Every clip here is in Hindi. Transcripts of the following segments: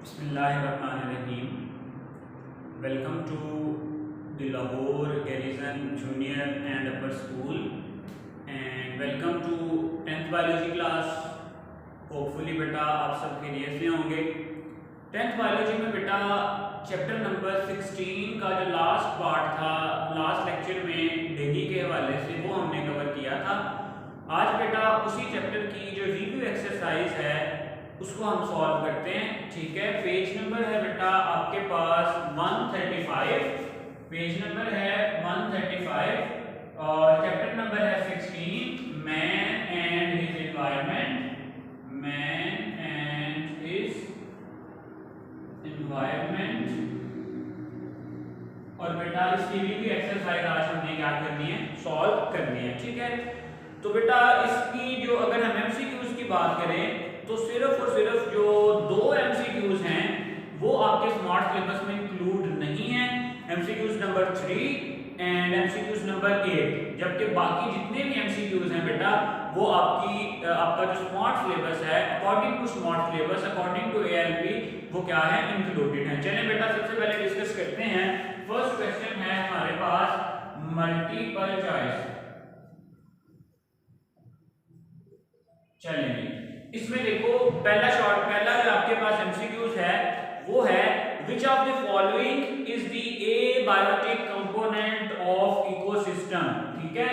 बिस्मिल्लाहिर्रहमानिर्रहीम। Welcome to the Lahore Garrison junior and upper school and welcome to 10th biology class. Hopefully बेटा आप सब खैरियत से होंगे। 10th बायोलॉजी में बेटा चैप्टर नंबर 16 का जो लास्ट पार्ट था, लास्ट लेक्चर में डेंगी के हवाले से, वो हमने कवर किया था। आज बेटा उसी चैप्टर की जो रिव्यू एक्सरसाइज है उसको हम सॉल्व करते हैं। ठीक है, पेज नंबर है बेटा आपके पास 135, पेज नंबर है 135 और चैप्टर नंबर है 16, man and his environment. Man and his environment. और बेटा इसकी रिव्यू एक्सरसाइज आज हमने क्या करनी है, सॉल्व करनी है। ठीक है, तो बेटा इसकी जो अगर हम एमसीक्यूज की बात करें तो सिर्फ और सिर्फ जो 2 एमसीक्यूज हैं वो आपके स्मार्ट सिलेबस में इंक्लूड नहीं है, MCQs number 3 and MCQs number 8, जबकि बाकी जितने भी एमसीक्यूज हैं बेटा वो आपका जो स्मार्ट सिलेबस है, according to smart syllabus, according to ALP, वो क्या है, इंक्लूडेड है। चलिए बेटा सबसे पहले डिस्कस करते हैं। फर्स्ट क्वेश्चन है हमारे पास मल्टीपल चॉइस। चलिए इसमें देखो पहला जो आपके पास एमसीक्यूज है वो है which of the following is the abiotic component of ecosystem. ठीक है,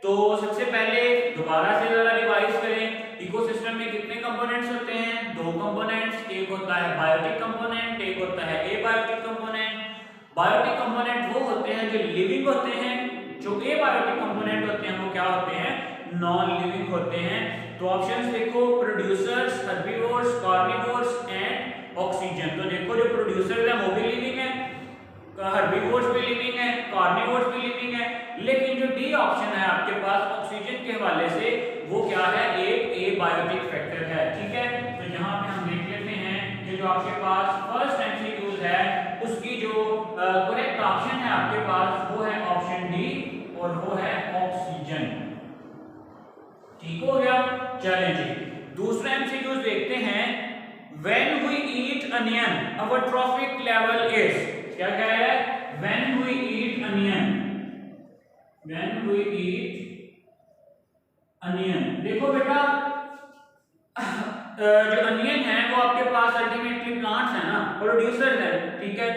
तो सबसे पहले दोबारा से जरा रिवाइज करें। इकोसिस्टम में कितने कंपोनेंट्स होते हैं? 2 कंपोनेंट्स, एक होता है बायोटिक कंपोनेंट, एक होता है एबायोटिक कंपोनेंट। बायोटिक कंपोनेंट वो होते हैं जो लिविंग होते हैं, जो एबायोटिक कंपोनेंट होते हैं वो क्या होते हैं, नॉन लिविंग होते हैं। तो ऑप्शंस देखो, producers, herbivores, carnivores and oxygen. तो देखो जो प्रोड्यूसर्स हैं वो भी लिविंग है, हर्बीवोर्स भी लिविंग है, कार्निवोर्स भी लिविंग है, लेकिन जो डी ऑप्शन है आपके पास ऑक्सीजन के हवाले से वो क्या है, एक एबायोटिक फैक्टर है। ठीक है, तो यहाँ पे हम देख लेते हैं कि जो आपके पास फर्स्ट एमसीक्यूज है उसकी जो करेक्ट ऑप्शन है आपके पास वो है ऑप्शन डी और वो है ऑक्सीजन। ठीक हो गया। चलें जी, दूसरा एमसीक्यू देखते हैं। When we eat onion, our trophic level is, क्या क्या है, when we eat onion, when we eat onion। देखो बेटा जो अनियन है वो आपके पास अल्टीमेटली प्लांट्स है ना, प्रोड्यूसर्स है। ठीक है,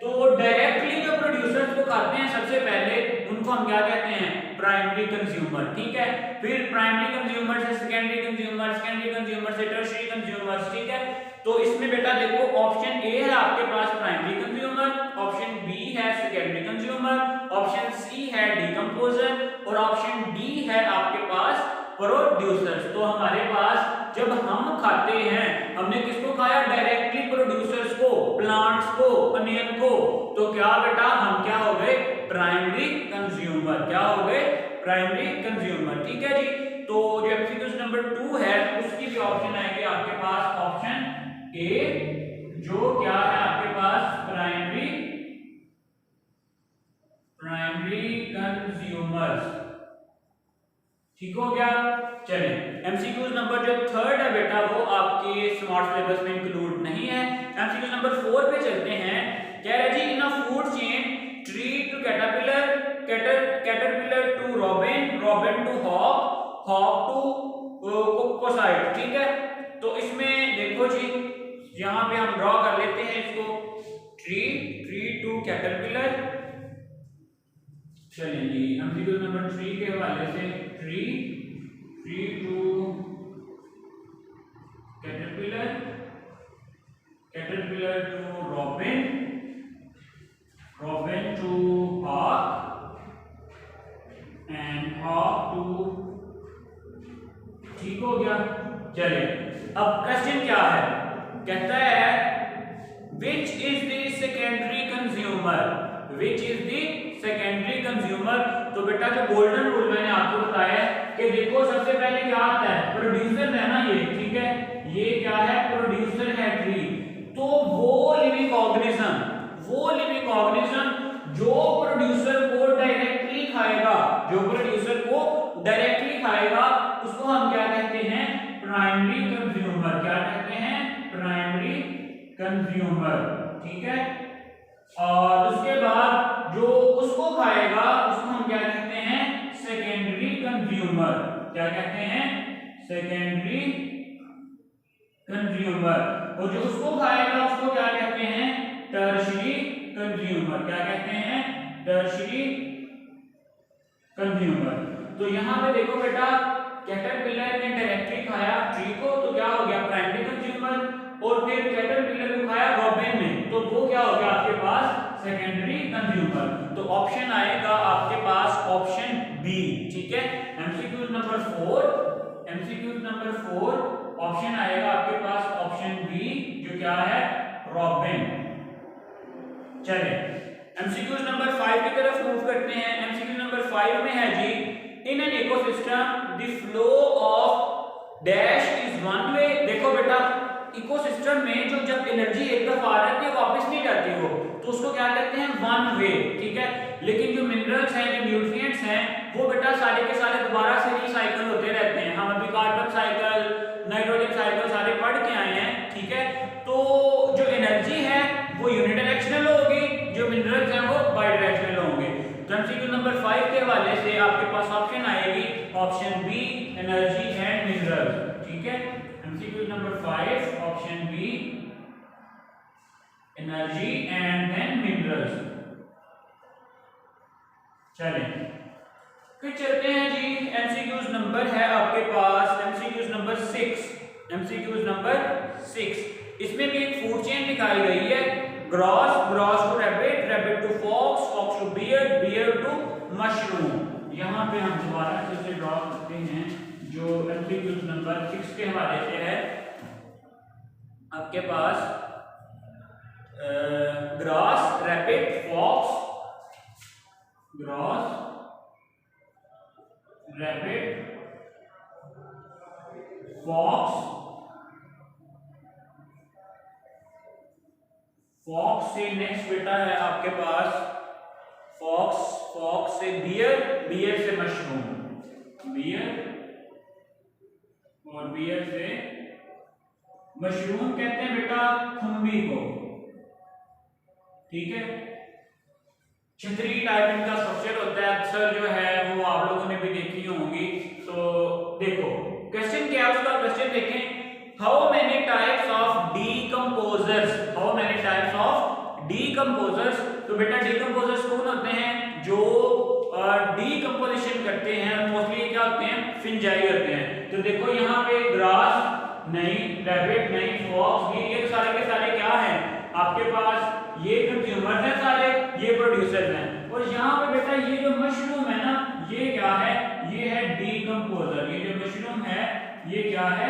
तो डायरेक्टली जो प्रोड्यूसर्स को खाते हैं सबसे पहले उनको हम क्या कहते हैं, प्राइमरी कंज्यूमर। ठीक है, फिर प्राइमरी कंज्यूमर से सेकेंडरी कंज्यूमर, सेकेंडरी कंज्यूमर से टर्शियरी कंज्यूमर। ठीक है, तो इसमें बेटा देखो ऑप्शन ए है आपके पास प्राइमरी कंज्यूमर, ऑप्शन बी है सेकेंडरी कंज्यूमर, ऑप्शन सी है डिकम्पोजर और ऑप्शन डी है आपके पास प्रोड्यूसर्स। तो हमारे पास जब हम खाते हैं, हमने किसको खाया, डायरेक्टली प्रोड्यूसर्स को, प्लांट्स को, अनियन को, तो क्या बेटा हम क्या हो गए, प्राइमरी कंज्यूमर। क्या हो गए, प्राइमरी कंज्यूमर। ठीक है जी, तो जो एमसीक्यू नंबर 2 है उसकी भी ऑप्शन आएंगे आपके पास ऑप्शन ए, जो क्या है आपके पास प्राइमरी कंज्यूमर्स। ठीक हो गया। चलिए एमसीक्यूज नंबर जो 3 है बेटा वो आपके स्मार्ट सिलेबस में इंक्लूड नहीं है। एमसीक्यूज नंबर 4 पे चलते हैं। कह रहा है जी in a food chain, tree to caterpillar, caterpillar to robin, robin to hawk, hawk to cocosite. ठीक है, तो इसमें देखो जी यहाँ पे हम ड्रॉ कर लेते हैं इसको, ट्री टू कैटरपिलर। चलिए जी एमसीक्यू नंबर 3 के हवाले से tree to caterpillar, caterpillar to robin, robin to hawk and hawk to. ठीक हो गया। चलिए अब क्वेश्चन क्या है, कहता है which is the secondary consumer, which is the secondary consumer. तो बेटा जो गोल्डन रूल मैंने आपको बताया कि देखो सबसे पहले क्या आता है, प्रोड्यूसर है ना ये। ठीक है, ये क्या है, प्रोड्यूसर है ट्री। तो वो लिविंग ऑर्गेनिज्म जो प्रोड्यूसर को डायरेक्टली खाएगा, जो प्रोड्यूसर को डायरेक्टली खाएगा उसको हम क्या कहते हैं, प्राइमरी कंज्यूमर। क्या कहते हैं, प्राइमरी कंज्यूमर, ठीक है। और उसके बाद जो उसको खाएगा उसको हम क्या कहते हैं, सेकेंडरी कंज्यूमर। क्या कहते हैं, सेकेंडरी कंज्यूमर। और जो उसको खाएगा उसको क्या कहते हैं, टर्शियरी कंज्यूमर। क्या कहते हैं, टर्शियरी कंज्यूमर। तो यहां पे देखो बेटा, कैटरपिलर ने डायरेक्टली खाया ट्री को तो क्या हो गया, प्राइमरी कंज्यूमर। और फिर कैटरपिलर को खाया रॉबिन ने तो वो क्या हो गया आपके पास, सेकेंडरी कंज्यूमर। तो ऑप्शन आएगा आपके पास ऑप्शन बी, ठीक है। MCQ number 4, MCQ number 4 option आएगा आपके पास ऑप्शन बी, जो क्या है, रॉबिन। चलिए एमसीक्यू नंबर 5 की तरफ मूव करते हैं। एमसीक्यू नंबर 5 में है जी, in an ecosystem the flow of dash is one way. देखो बेटा, इकोसिस्टम में जो जब एनर्जी एक दफा आ जाती है वापस नहीं जाती वो, तो उसको क्या कहते हैं, वन वे, ठीक है। लेकिन जो मिनरल्स हैं, जो न्यूट्रिएंट्स हैं, वो बेटा सारे के सारे दोबारा से रिसाइकल होते रहते हैं। हम अभी कार्बन साइकिल, नाइट्रोजन साइकिल सारे पढ़ के आए हैं, ठीक है। तो जो एनर्जी है वो यूनिडायरेक्शनल होगी, जो मिनरल्स हैं वो बाइडायरेक्शनल होंगे। तो एमसीक्यू नंबर 5 के हवाले से आपके पास ऑप्शन आएगी option B, energy and minerals, ठीक है। MCQ number 5 option B, energy and then minerals. चलें फिर चलते हैं जी, एमसीक्यूज नंबर है आपके पास एमसीक्यूज नंबर 6, एमसीक्यूज नंबर 6। इसमें भी एक फूड चेन दिखाई गई है, grass, grass to rabbit, rabbit to fox, fox to bear, bear to mushroom. यहां पे हम दोबारा से उसे ड्रॉ करते हैं जो एमसीक्यूज नंबर 6 के हवाले से है। आपके पास grass, rabbit, fox, grass, rabbit, fox, fox से नेक्स्ट बेटा है आपके पास फॉक्स, फॉक्स से बियर, बियर से मशरूम, बियर और बियर से मशरूम कहते हैं बेटा खुम्बी को, ठीक है। छतरी टाइप इनका स्ट्रक्चर होता है, अक्सर जो है वो आप लोगों ने भी देखी होंगी। तो देखो क्वेश्चन क्या है उसका, क्वेश्चन देखें, how many types of decomposers, how many types of decomposers. तो बेटा डीकंपोजर्स कौन होते हैं, जो डीकंपोजिशन करते हैं, मोस्टली क्या होते हैं, फिंजाई होते हैं। तो देखो यहाँ पे ग्रास नहीं, रैबिट नहीं, फॉक्स, ये सारे के सारे क्या हैं आपके पास, ये कंज्यूमर्स हैं सारे, ये प्रोड्यूसर्स हैं। और यहाँ पे बेटा ये जो मशरूम है ना, ये क्या है, ये है डीकंपोजर। ये जो मशरूम है ये क्या है,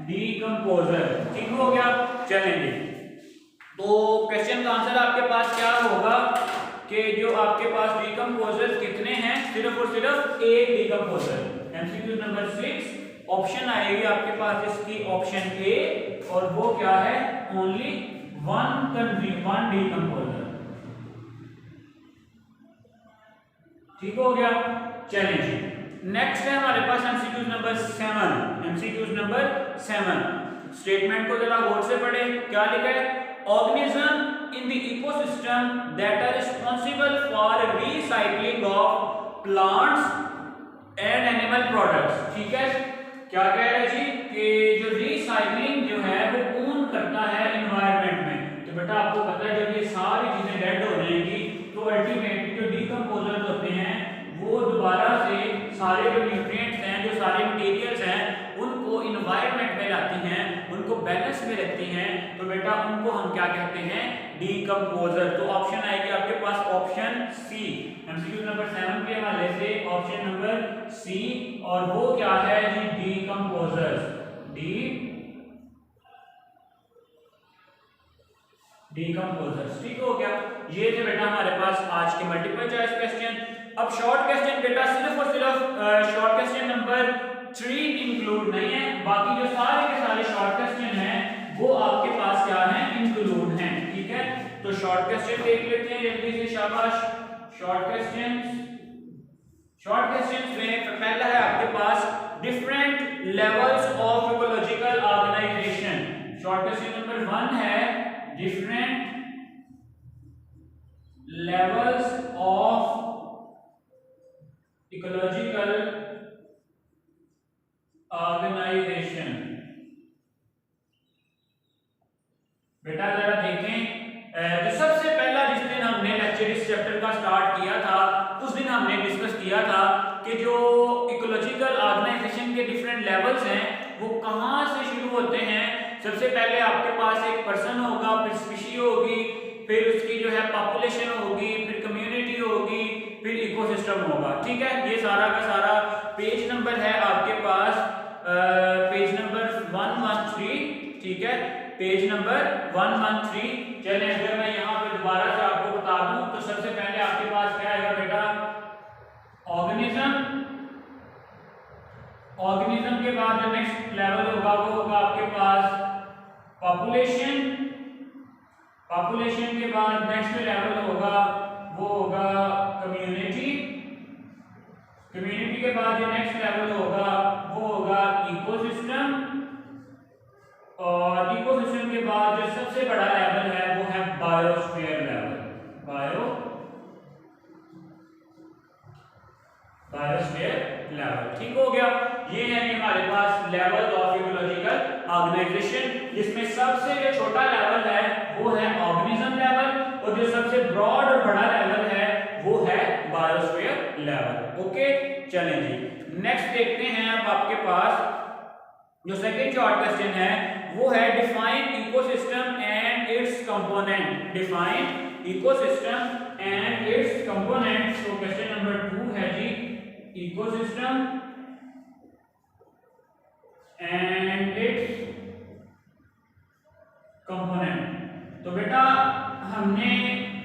डीकंपोजर, ठीक हो गया। चलेंगे तो क्वेश्चन का आंसर आपके पास क्या होगा कि जो आपके पास डीकंपोजर्स कितने हैं, सिर्फ और सिर्फ एक डीकंपोजर। एमसीक्यू नंबर 6 ऑप्शन आएगी आपके पास इसकी ऑप्शन ए, और वो क्या है, ओनली वन डीकंपोजर, ठीक हो गया। चलें जी, नेक्स्ट है हमारे पास MCQs number 7, MCQs number 7। Statement को जरा गौर से पढ़ें, क्या लिखा है, organism in the ecosystem that are responsible for recycling of plants and animal products, ठीक है। क्या कह रहा है जी कि जो रिसाइक्लिंग जो है वो कौन करता है एनवायरनमेंट में। तो बेटा आपको पता है जब ये सारी चीजें डेड हो जाएंगी तो अल्टीमेटली जो डीकंपोजर्स होते हैं वो दोबारा से सारे जो न्यूट्रिएंट्स हैं, जो सारे मटेरियल्स हैं, उनको एनवायरनमेंट में लाती हैं, उनको बैलेंस में रखती हैं। तो बेटा उनको हम क्या कहते हैं, डीकंपोजर। तो ऑप्शन आएगी आपके पास ऑप्शन सी, एमसीक्यू नंबर 7 के हवाले से ऑप्शन नंबर सी, और वो क्या है जी, डीकंपोजर्स, डीकंपोजर्स, ठीक हो गया। ये थे बेटा हमारे पास आज के मल्टीपल चॉइस क्वेश्चन। अब शॉर्ट क्वेश्चन बेटा सिर्फ और सिर्फ शॉर्ट क्वेश्चन नंबर 3 इंक्लूड नहीं है, बाकी जो सारे के सारे शॉर्ट क्वेश्चन हैं वो आपके पास क्या हैं, इंक्लूड हैं, ठीक है। तो शॉर्ट क्वेश्चन देख लेते हैं जल्दी से, शाबाश। शॉर्ट क्वेश्चंस में पहला है आपके पास different levels of ecological organization. Short question number 1 है different levels of ecological organization। बेटा जरा देखें, जो सबसे पहला जिस दिन हमने लेक्चर इस चैप्टर का स्टार्ट किया था उस दिन हमने डिस्कस किया था कि जो इकोलॉजिकल ऑर्गेनाइजेशन के डिफरेंट लेवल्स हैं वो कहाँ से शुरू होते हैं। सबसे पहले आपके पास एक पर्सन होगा, फिर स्पीशी होगी, फिर उसकी जो है पॉपुलेशन होगी, फिर कम्युनिटी होगी, फिर इकोसिस्टम होगा। ठीक है, ये सारा का सारा पेज नंबर है आपके पास, पेज नंबर 113। ठीक है, पेज नंबर 113। चलें, अगर मैं यहाँ पे दोबारा से आपको बता दूं तो सबसे पहले आपके पास क्या आएगा बेटा, ऑर्गेनिज्म। ऑर्गेनिज्म के बाद जो नेक्स्ट लेवल होगा वो होगा आपके पास पॉपुलेशन। पॉपुलेशन के बाद नेक्स्ट लेवल होगा वो होगा कम्युनिटी। कम्युनिटी के बाद जो नेक्स्ट लेवल होगा वो होगा इकोसिस्टम। और इकोसिस्टम के बाद जो सबसे बड़ा लेवल है वो है बायोस्फीयर लेवल। Biosphere level. ठीक हो गया, ये है हमारे पास लेवल ऑफ इकोलॉजिकल ऑर्गेनाइजेशन, जिसमें सबसे जो छोटा लेवल है वो है ऑर्गेनिज्म लेवल और जो सबसे ब्रॉड और बड़ा लेवल है वो है बायोस्फीयर लेवल। ओके, चलें जी नेक्स्ट देखते हैं। अब आपके पास जो सेकंड शॉर्ट क्वेश्चन है वो है define ecosystem and it's component. Define ecosystem and it's components. तो क्वेश्चन नंबर 2 है जी इकोसिस्टम एंड इट्स कंपोनेंट। तो बेटा हमने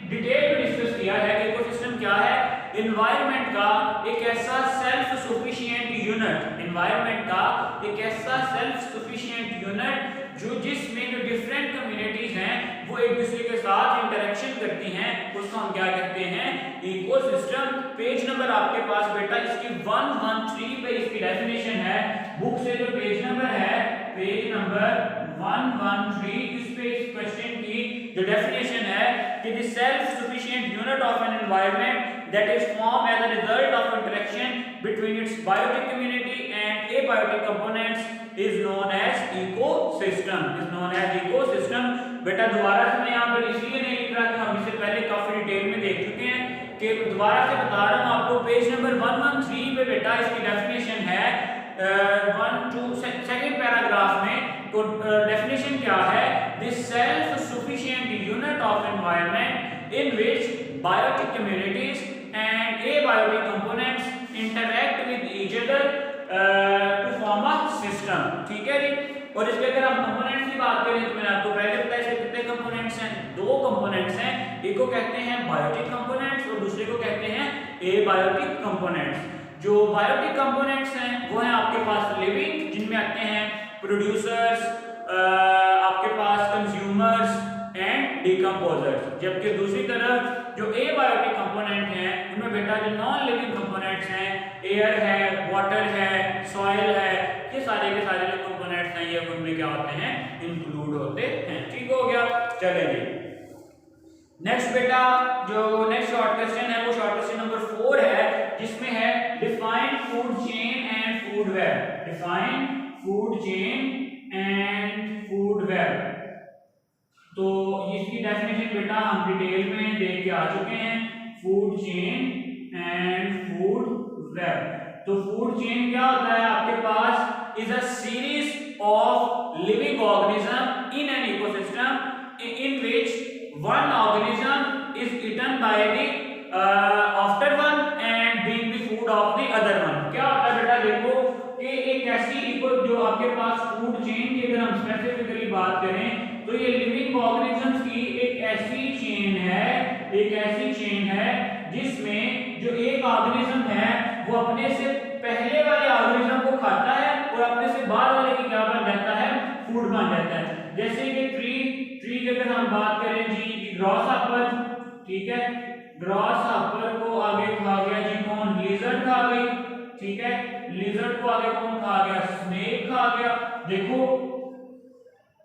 डिटेल में डिस्कस किया है कि इकोसिस्टम क्या है। एनवायरनमेंट का एक ऐसा सेल्फ सफिशिएंट यूनिट, एनवायरनमेंट का एक ऐसा सेल्फ सफिशिएंट यूनिट जो जिसमें जो डिफरेंट कम्युनिटीज हैं वो एक दूसरे के साथ इंटरेक्शन करती हैं, उसको हम क्या कहते हैं, इकोसिस्टम। पेज नंबर आपके पास बेटा इसकी 113 पे इसकी डेफिनेशन है। बुक से जो पेज नंबर है पेज नंबर 113, इस पे इस क्वेश्चन की जो डेफिनेशन है कि the self sufficient unit of an environment that is formed as a result of interaction between its biotic community and abiotic components is known as ecosystem। is known as ecosystem। बेटा दोबारा से मैं यहाँ पर इसलिए नहीं लिख रहा कि हम इसे पहले काफी डिटेल में देख चुके हैं, कि दोबारा से बता रहा हूँ आपको। पेज नंबर 113 पे बेटा इसकी डेफिनेशन है 1-2 सेकंड पैराग्राफ में। तो डेफिनेशन क्या है, the self sufficient unit of environment in which biotic communities and abiotic components interact with each other to form a system। ठीक है जी। और इसके अगर हम कंपोनेंट्स की बात करें तो मैंने आपको पहले बताया इसके कितने कंपोनेंट्स हैं, 2 कंपोनेंट्स हैं। एक को कहते हैं बायोटिक कंपोनेंट्स और दूसरे को कहते हैं एबायोटिक कंपोनेंट्स। जो बायोटिक कंपोनेंट्स हैं वो हैं आपके पास लिविंग, जिनमें आते हैं प्रोड्यूसर्स, आपके पास कंज्यूमर्स एंड डिकम्पोजर्स। जबकि दूसरी तरफ जो एबायोटिक कंपोनेंट हैं उनमें बेटा जो नॉन लिविंग कंपोनेंट्स हैं, एयर है, वाटर है, सॉइल है, ये सारे के सारे जो कंपोनेंट्स हैं ये उनमें क्या होते हैं, इंक्लूड होते हैं। ठीक हो गया, चलेंगे नेक्स्ट बेटा। जो नेक्स्ट शॉर्ट क्वेश्चन है वो शॉर्ट क्वेश्चन नंबर 4 है, जिसमें है define food chain and food web. Define food chain and food web. तो इसकी डेफिनेशन बेटा हम डिटेल में देख के आ चुके हैं, food chain and food web. तो फूड चेन क्या होता है आपके पास, is a series of living organism in an ecosystem in which one organism is eaten by the after one and being the food of the other one. क्या होता है बेटा, देखो कि एक ऐसी जो आपके पास फूड चेन की अगर हम स्पेसिफिकली बात करें तो ये लिविंग ऑर्गेनिजम्स की एक ऐसी चेन है, एक ऐसी चेन है जिसमें जो एक ऑर्गेनिज्म है वो अपने से पहले वाले ऑर्गेनिज्म को खाता है और अपने से बाद वाले की क्या बन जाता है, फूड बन जाता है। जैसे कि ट्री की अगर हम बात करें जी, ग्रॉस हॉपर, ठीक है, ग्रॉस हॉपर को आगे खा गया जी कौन, लिजर्ड खा गई। ठीक है, लिजर्ड को आगे कौन खा गया, स्नेक खा गया। देखो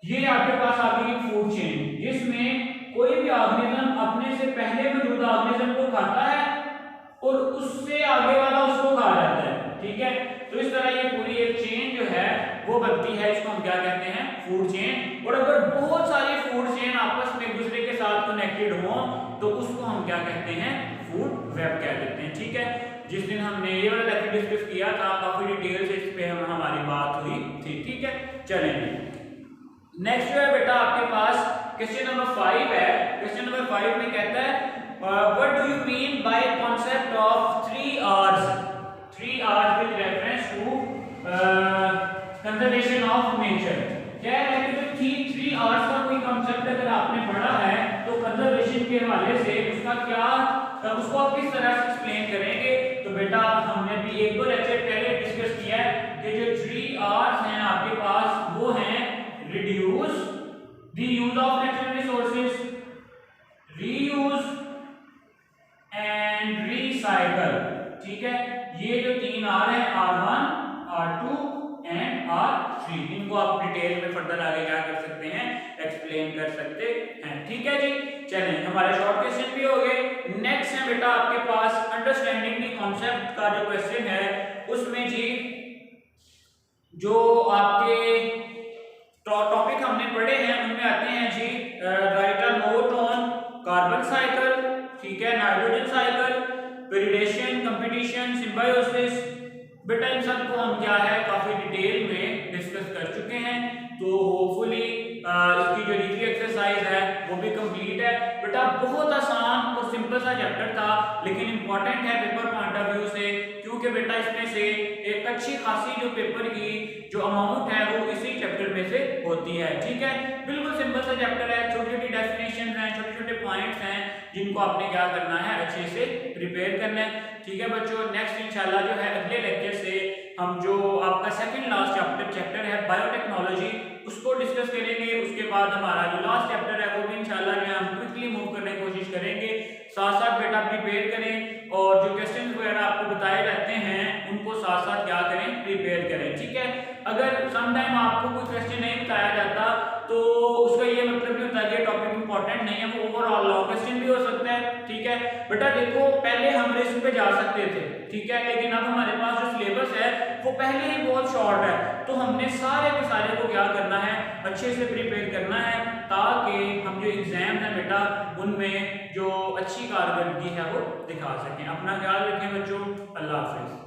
ये आपके पास आ गई फूड चेन, जिसमें कोई भी ऑर्गेनिज्म अपने से पहले मौजूद ऑर्गेनिज्म को खाता है और उससे आगे वाला उसको खा जाता है, ठीक है। तो इस तरह ये पूरी एक चेन जो है वो बनती है, इसको हम क्या कहते हैं, फूड चेन। और अगर बहुत सारी फूड चेन आपस में एक दूसरे के साथ कनेक्टेड हो तो उसको हम क्या कहते हैं, फूड वेब कह देते हैं, ठीक है। जिस दिन हमने ये वाला लेक्चर डिस्कस किया था काफी डिटेल से इस पे हमारी बात हुई थी, ठीक है। चलेंगे नेक्स्ट जो है बेटा आपके पास क्वेश्चन नंबर 5 है। क्वेश्चन नंबर 5 में कहता है what do you mean by concept of 3 hours, 3 hours with reference to conservation of nature. क्या है कि जो 3 आवर्स का कोई कॉन्सेप्ट अगर आपने पढ़ा है तो कंजर्वेशन के हवाले से उसका क्या, उसको आप किस तरह से एक्सप्लेन करेंगे। तो बेटा हमने भी एक दो लेक्चर पहले डिस्कस किया है कि जो 3 आवर्स हैं आपके पास वो हैं reduce the use of natural resources, reuse and recycle, ठीक है। ये जो 3 R है, R1, R2 एंड R3, इनको आप डिटेल में फर्दर आगे क्या कर सकते हैं, एक्सप्लेन कर सकते हैं, ठीक है जी। चलें हमारे शॉर्ट क्वेश्चन भी हो गए। नेक्स्ट है बेटा आपके पास अंडरस्टैंडिंग द कॉन्सेप्ट का जो क्वेश्चन है उसमें जी जो आपके टॉपिक हमने पढ़े हैं उनमें आते हैं जी write a note on carbon cycle, ठीक है, nitrogen cycle, predation, competition, symbiosis. बेटा इन सब को हम क्या है काफी डिटेल में डिस्कस कर चुके हैं, तो होपफुली इसकी जो रिव्यू एक्सरसाइज है वो भी कंप्लीट है। बेटा बहुत आसान और सिंपल सा चैप्टर था लेकिन इंपॉर्टेंट है पेपर पॉइंट ऑफ व्यू से, क्योंकि बेटा इसमें से एक अच्छी खासी जो पेपर की जो अमाउंट है वो इसी चैप्टर में से होती है, ठीक है। बिल्कुल सिंपल सा चैप्टर है, छोटी छोटी डेफिनेशन हैं, छोटे छोटे पॉइंट्स हैं जिनको आपने क्या करना है, अच्छे से प्रिपेयर करना है, ठीक है बच्चों। नेक्स्ट इंशाल्लाह जो है अगले लेक्चर से हम जो आपका सेकंड लास्ट चैप्टर है बायोटेक्नोलॉजी उसको डिस्कस करेंगे। उसके बाद हमारा जो लास्ट चैप्टर है वो भी इंशाल्लाह जो है हम क्विकली मूव करने की कोशिश करेंगे। साथ साथ बेटा प्रिपेयर करें और जो क्वेश्चन वगैरह आपको बताए जाते हैं उनको साथ साथ क्या करें, प्रिपेयर करें, ठीक है। अगर सम टाइम आपको कोई क्वेश्चन नहीं बताया जाता तो उसका ये मतलब नहीं होता कि टॉपिक इंपॉर्टेंट नहीं है, वो ओवरऑल लॉन्ग क्वेश्चन भी हो सकता है, ठीक है। बेटा देखो पहले हम रिस्क पे जा सकते थे, ठीक है, लेकिन अब हमारे पास जो सिलेबस है वो पहले ही बहुत शॉर्ट है, तो हमने सारे के सारे को क्या करना है, अच्छे से प्रिपेयर करना है ताकि हम जो एग्जाम है बेटा उनमें जो अच्छी कारकर्दगी है वो दिखा सकें। अपना ख्याल रखें बच्चों, अल्लाह हाफिज।